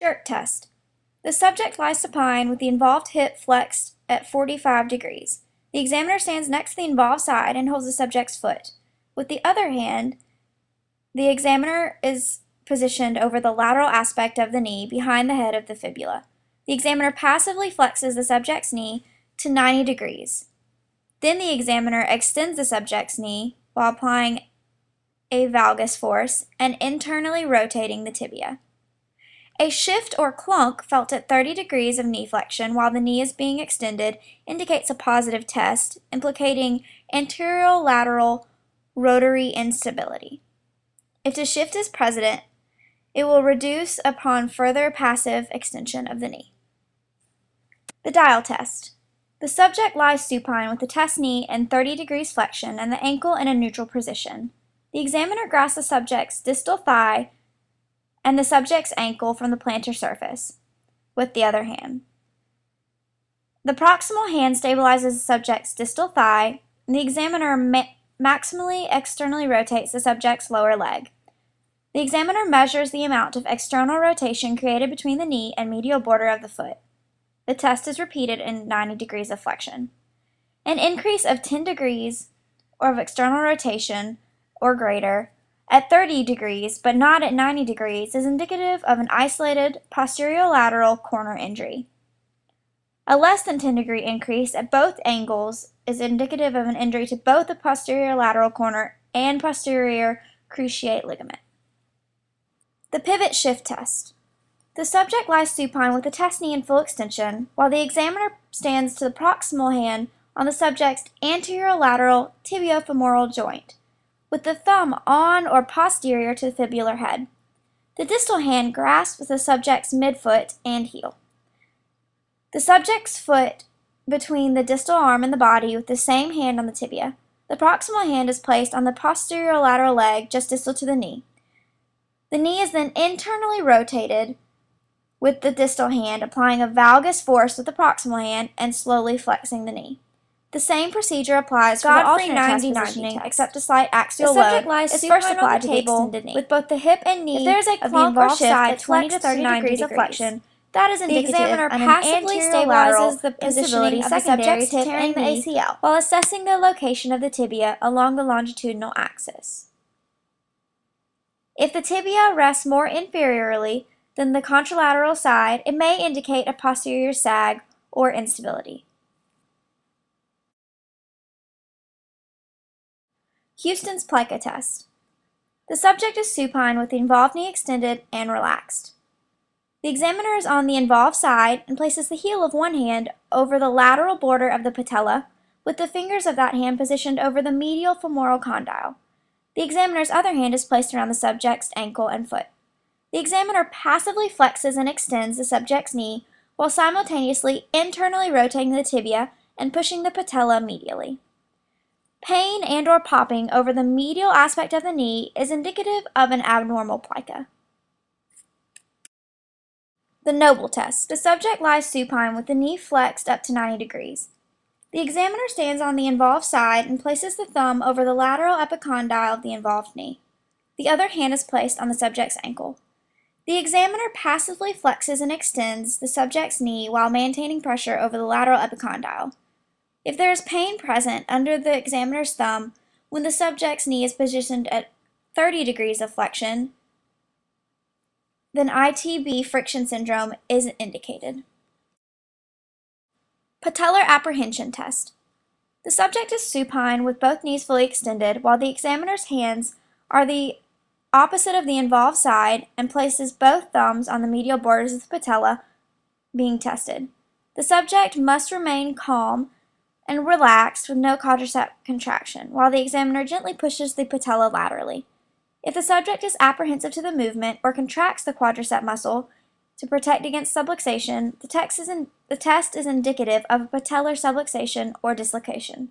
Jerk test. The subject lies supine with the involved hip flexed at 45 degrees. The examiner stands next to the involved side and holds the subject's foot. With the other hand, the examiner is positioned over the lateral aspect of the knee behind the head of the fibula. The examiner passively flexes the subject's knee to 90 degrees. Then the examiner extends the subject's knee while applying a valgus force and internally rotating the tibia. A shift or clunk felt at 30 degrees of knee flexion while the knee is being extended indicates a positive test, implicating anterolateral rotary instability. If the shift is present, it will reduce upon further passive extension of the knee. The dial test. The subject lies supine with the test knee in 30 degrees flexion and the ankle in a neutral position. The examiner grasps the subject's distal thigh and the subject's ankle from the plantar surface with the other hand. The proximal hand stabilizes the subject's distal thigh, and the examiner maximally externally rotates the subject's lower leg. The examiner measures the amount of external rotation created between the knee and medial border of the foot. The test is repeated in 90 degrees of flexion. An increase of 10 degrees of external rotation or greater at 30 degrees but not at 90 degrees is indicative of an isolated posterolateral corner injury. A less than 10 degree increase at both angles is indicative of an injury to both the posterolateral corner and posterior cruciate ligament. The pivot shift test. The subject lies supine with the test knee in full extension, while the examiner stands to the proximal hand on the subject's anterolateral tibiofemoral joint, with the thumb on or posterior to the fibular head. The distal hand grasps the subject's midfoot and heel. The subject's foot between the distal arm and the body with the same hand on the tibia. The proximal hand is placed on the posterolateral leg just distal to the knee. The knee is then internally rotated with the distal hand, applying a valgus force with the proximal hand and slowly flexing the knee. The same procedure applies for the alternate test positioning, except a slight axial load is first applied to the extended knee. With both the hip and knee, if there is a clunk or shift at 20 to 30 degrees of flexion, that is indicative the examiner passively stabilizes the positioning of the subject's hip and knee ACL while assessing the location of the tibia along the longitudinal axis. If the tibia rests more inferiorly than the contralateral side, it may indicate a posterior sag or instability. Houston's plica test. The subject is supine with the involved knee extended and relaxed. The examiner is on the involved side and places the heel of one hand over the lateral border of the patella, with the fingers of that hand positioned over the medial femoral condyle. The examiner's other hand is placed around the subject's ankle and foot. The examiner passively flexes and extends the subject's knee while simultaneously internally rotating the tibia and pushing the patella medially. Pain and/or popping over the medial aspect of the knee is indicative of an abnormal plica. The Noble test. The subject lies supine with the knee flexed up to 90 degrees. The examiner stands on the involved side and places the thumb over the lateral epicondyle of the involved knee. The other hand is placed on the subject's ankle. The examiner passively flexes and extends the subject's knee while maintaining pressure over the lateral epicondyle. If there is pain present under the examiner's thumb when the subject's knee is positioned at 30 degrees of flexion, then ITB friction syndrome is indicated. Patellar apprehension test. The subject is supine with both knees fully extended while the examiner's hands are the opposite of the involved side and places both thumbs on the medial borders of the patella being tested. The subject must remain calm and relaxed with no quadricep contraction while the examiner gently pushes the patella laterally. If the subject is apprehensive to the movement or contracts the quadricep muscle to protect against subluxation, the test is indicative of a patellar subluxation or dislocation.